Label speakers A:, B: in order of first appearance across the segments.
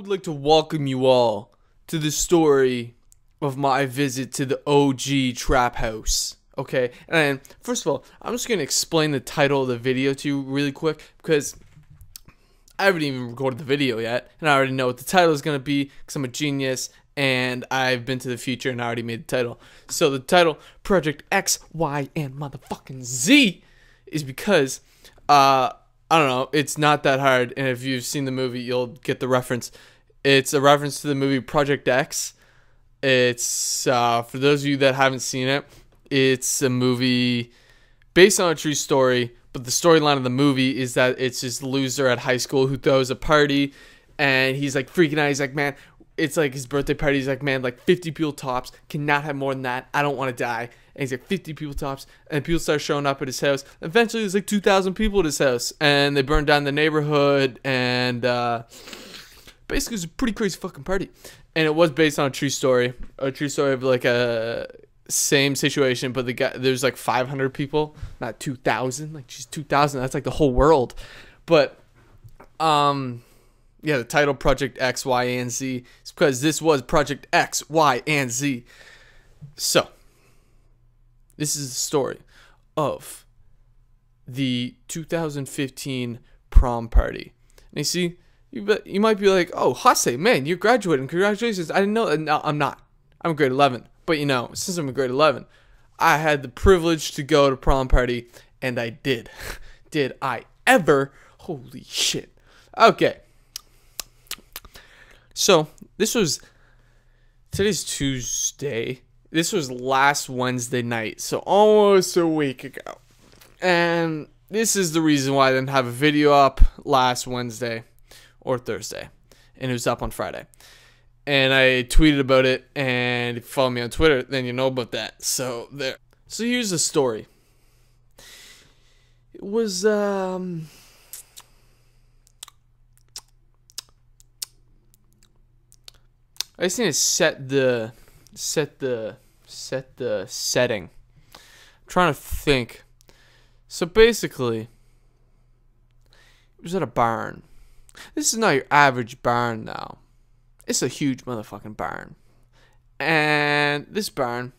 A: would like to welcome you all to the story of my visit to the OG trap house. Okay, and first of all, I'm just going to explain the title of the video to you really quick because I haven't even recorded the video yet, and I already know what the title is going to be because I'm a genius and I've been to the future and I already made the title. So the title, Project X, Y, and motherfucking Z, is because, I don't know, it's not that hard, and if you've seen the movie, you'll get the reference. It's a reference to the movie Project X. It's, for those of you that haven't seen it, it's a movie based on a true story, but the storyline of the movie is that it's this loser at high school who throws a party, and he's like freaking out. He's like, man, it's like his birthday party. He's like, man, like 50 people tops, cannot have more than that. I don't want to die. And he's like, 50 people tops, and people start showing up at his house. Eventually, there's like 2,000 people at his house, and they burn down the neighborhood, and basically, it's a pretty crazy fucking party. And it was based on a true story of like a same situation, but there's like 500 people, not 2,000. Like, geez, 2,000, that's like the whole world. But yeah, the title Project X, Y, and Z is because this was Project X, Y, and Z. So, this is the story of the 2015 prom party. And you see, you might be like, oh, Hase, man, you're graduating. Congratulations. I didn't know. No, I'm not. I'm in grade 11. But, you know, since I'm in grade 11, I had the privilege to go to prom party, and I did. Did I ever? Holy shit. Okay. So, today's Tuesday. This was last Wednesday night, so almost a week ago. And this is the reason why I didn't have a video up last Wednesday or Thursday. And it was up on Friday. And I tweeted about it, and if you follow me on Twitter, then you know about that. So, there. So, here's the story. It was, I just need to set the setting. I'm trying to think. So basically, it was at a barn. This is not your average barn now. It's a huge motherfucking barn. And this barn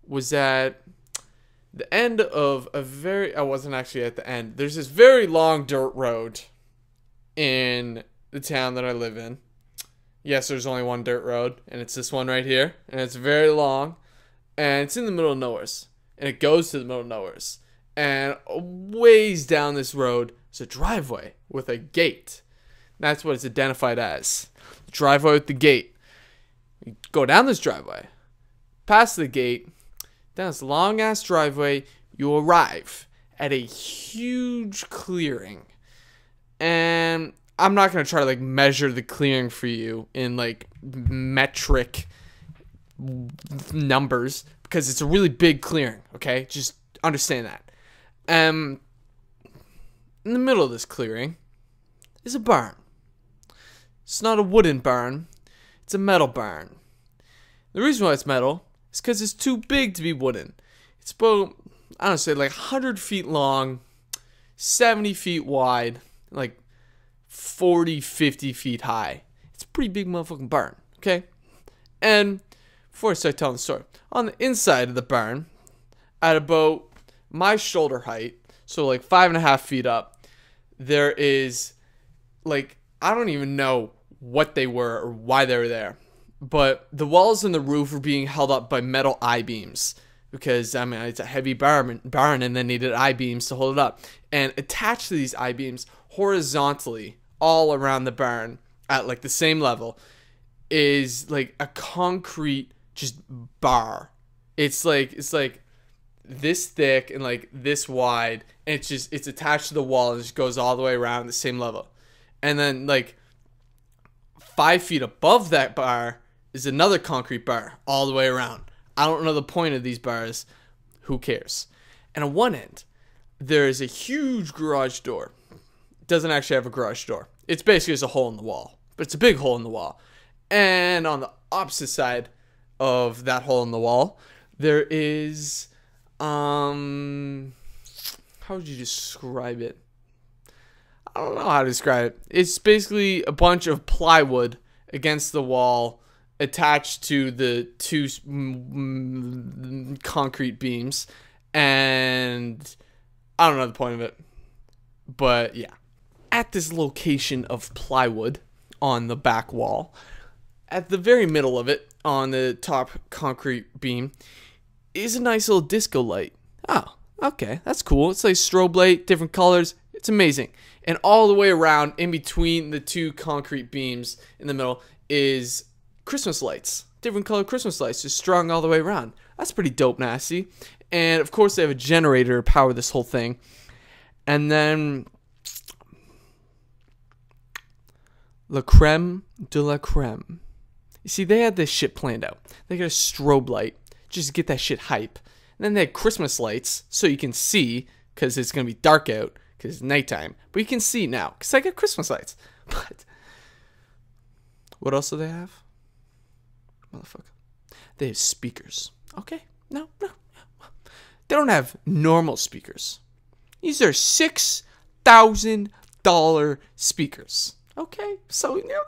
A: was at the end of I wasn't actually at the end. There's this very long dirt road in the town that I live in. Yes, there's only one dirt road, and it's this one right here, and it's very long, and it's in the middle of nowhere, and it goes to the middle of nowhere, and a ways down this road is a driveway with a gate. That's what it's identified as, the driveway with the gate. You go down this driveway, past the gate, down this long-ass driveway, you arrive at a huge clearing, and I'm not going to try to like measure the clearing for you in like metric numbers because it's a really big clearing, okay? Just understand that. In the middle of this clearing is a barn. It's not a wooden barn. It's a metal barn. The reason why it's metal is because it's too big to be wooden. It's about, I don't know, say like 100 feet long, 70 feet wide, like 40, 50 feet high. It's a pretty big motherfucking barn, okay? And before I start telling the story, on the inside of the barn, at about my shoulder height, so like 5.5 feet up, there is like, I don't even know what they were or why they were there, but the walls and the roof were being held up by metal I-beams because, I mean, it's a heavy barn and they needed I-beams to hold it up. And attached to these I-beams horizontally all around the barn at like the same level is like a concrete just bar. It's like this thick and like this wide, and it's attached to the wall and it just goes all the way around the same level. And then like 5 feet above that bar is another concrete bar all the way around. I don't know the point of these bars. Who cares? And on one end, there is a huge garage door. It doesn't actually have a garage door. It's basically just a hole in the wall. But it's a big hole in the wall. And on the opposite side of that hole in the wall, there is, how would you describe it? I don't know how to describe it. It's basically a bunch of plywood against the wall attached to the two concrete beams, and I don't know the point of it, but yeah. At this location of plywood on the back wall, at the very middle of it, on the top concrete beam, is a nice little disco light. Oh, okay, that's cool. It's like strobe light, different colors. It's amazing. And all the way around, in between the two concrete beams in the middle, is Christmas lights. Different color Christmas lights, just strung all the way around. That's pretty dope, nasty. And of course, they have a generator to power this whole thing. And then la creme de la creme. You see, they had this shit planned out. They got a strobe light just to get that shit hype. And then they had Christmas lights so you can see, because it's going to be dark out because it's nighttime. But you can see now because I got Christmas lights. But what else do they have? Motherfucker. They have speakers. Okay. No. They don't have normal speakers. These are $6,000 speakers. Okay, so these are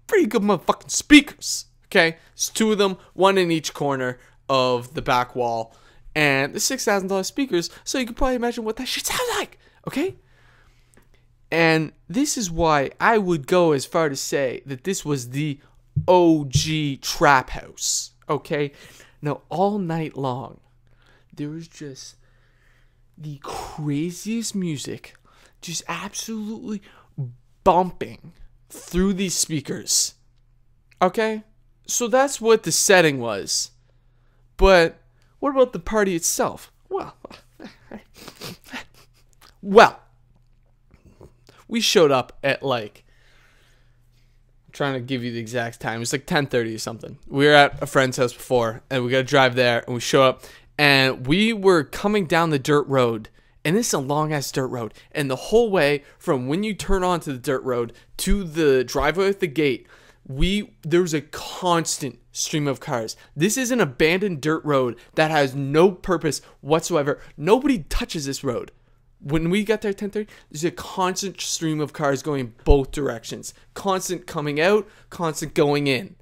A: pretty good motherfucking speakers. Okay, it's two of them, one in each corner of the back wall, and the $6,000 speakers. So you can probably imagine what that shit sounds like. Okay, and this is why I would go as far to say that this was the OG trap house. Okay, now all night long, there was just the craziest music, just absolutely bumping through these speakers. Okay? So that's what the setting was. But what about the party itself? Well, we showed up at like, I'm trying to give you the exact time. It was like 10:30 or something. We were at a friend's house before, and we got to drive there, and we show up, and we were coming down the dirt road. And this is a long-ass dirt road. And the whole way from when you turn onto the dirt road to the driveway at the gate, there was a constant stream of cars. This is an abandoned dirt road that has no purpose whatsoever. Nobody touches this road. When we got there at 10:30, there's a constant stream of cars going both directions. Constant coming out, constant going in.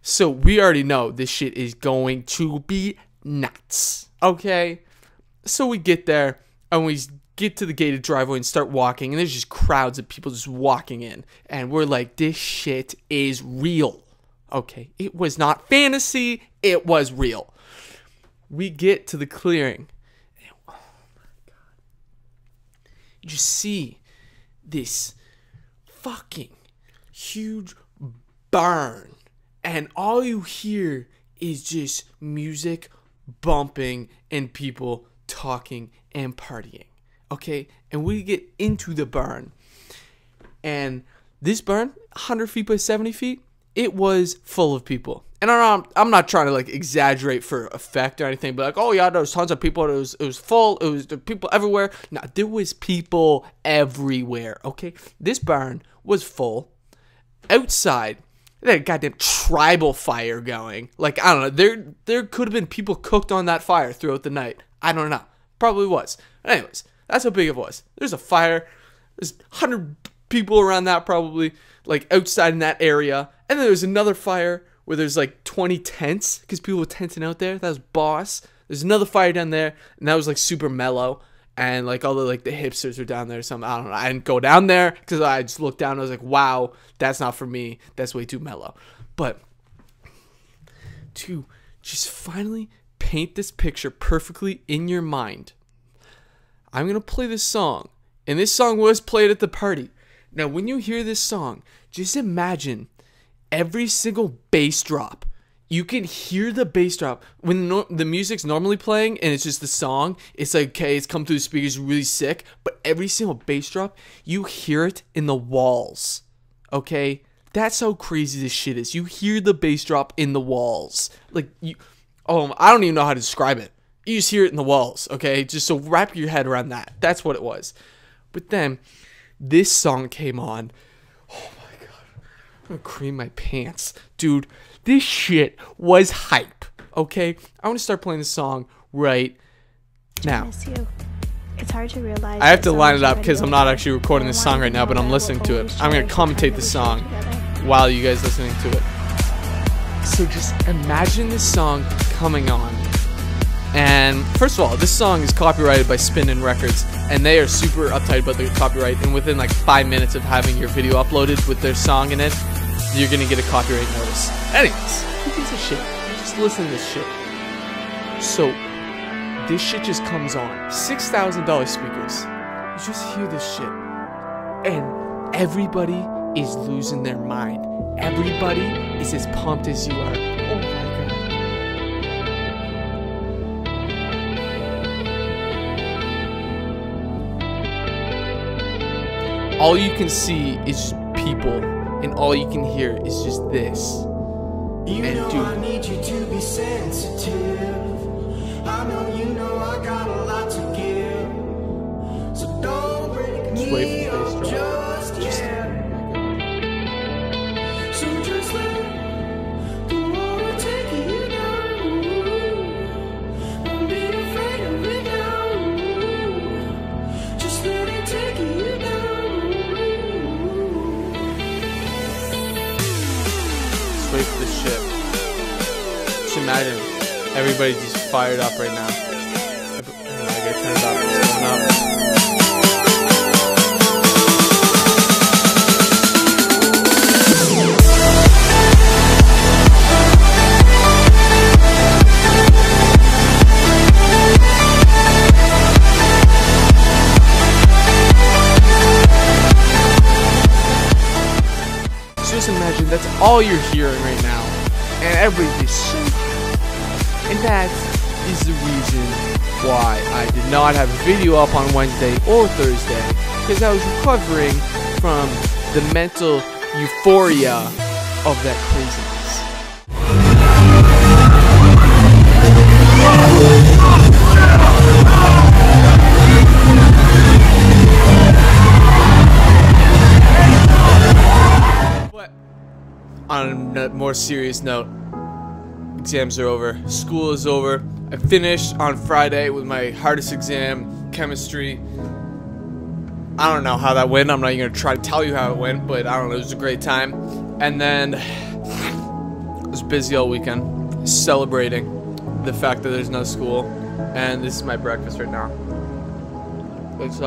A: So we already know this shit is going to be nuts. Okay? So we get there, and we get to the gated driveway and start walking, and there's just crowds of people just walking in. And we're like, this shit is real. Okay, it was not fantasy, it was real. We get to the clearing, and oh my God. You just see this fucking huge barn, and all you hear is just music bumping and people talking and partying. Okay, and we get into the barn, and this barn, 100 feet by 70 feet, it was full of people. And I'm not trying to like exaggerate for effect or anything, but like, oh yeah, there was tons of people. It was full. There was people everywhere. No, there was people everywhere. Okay, this barn was full. Outside, they had a goddamn tribal fire going. Like, I don't know. There could have been people cooked on that fire throughout the night. I don't know. Probably was. Anyways, that's how big it was. There's a fire. There's 100 people around that probably, like outside in that area. And then there's another fire where there's like 20 tents because people were tenting out there. That was boss. There's another fire down there, and that was like super mellow. And like all the like the hipsters were down there or something. I don't know. I didn't go down there because I just looked down and I was like, wow, that's not for me. That's way too mellow. But to just finally paint this picture perfectly in your mind, I'm going to play this song. And this song was played at the party. Now, when you hear this song, just imagine every single bass drop. You can hear the bass drop. When the music's normally playing and it's just the song, it's like, okay, it's come through the speakers really sick. But every single bass drop, you hear it in the walls. Okay? That's how crazy this shit is. You hear the bass drop in the walls. Like, I don't even know how to describe it. You just hear it in the walls, okay? Just so wrap your head around that. That's what it was. But then, this song came on. Oh my God. I'm gonna cream my pants. Dude, this shit was hype, okay? I want to start playing this song right now.
B: I miss you. It's hard to realize.
A: I have to line it up because I'm not actually recording this song right now, but I'm listening to it. I'm going to commentate the song while you guys listening to it. So just imagine this song coming on. And first of all, this song is copyrighted by Spin Records, and they are super uptight about the copyright, and within like 5 minutes of having your video uploaded with their song in it, you're gonna get a copyright notice. Anyways, who gives a shit? Just listen to this shit. So, this shit just comes on. $6,000 speakers. You just hear this shit. And everybody is losing their mind. Everybody is as pumped as you are. Oh my god. All you can see is just people, and all you can hear is just this.
C: You
A: and
C: know
A: dude,
C: I need you to be sensitive. I know you know I got a lot to give. So don't break
A: just wait
C: me
A: for the
C: up
A: bass drop.
C: just yet. So just let the water take you down. Don't be afraid of it now. Just let it take you down.
A: Wait for this shit. Just imagine everybody's just fired up right now. I gotta turn it up. It's going up. Just imagine that's all you're hearing right now, and everybody's just so happy. And that is the reason why I did not have a video up on Wednesday or Thursday, because I was recovering from the mental euphoria of that craziness. On a more serious note, exams are over. School is over. I finished on Friday with my hardest exam, chemistry. I don't know how that went. I'm not even going to try to tell you how it went, but I don't know. It was a great time. And then I was busy all weekend celebrating the fact that there's no school. And this is my breakfast right now. It's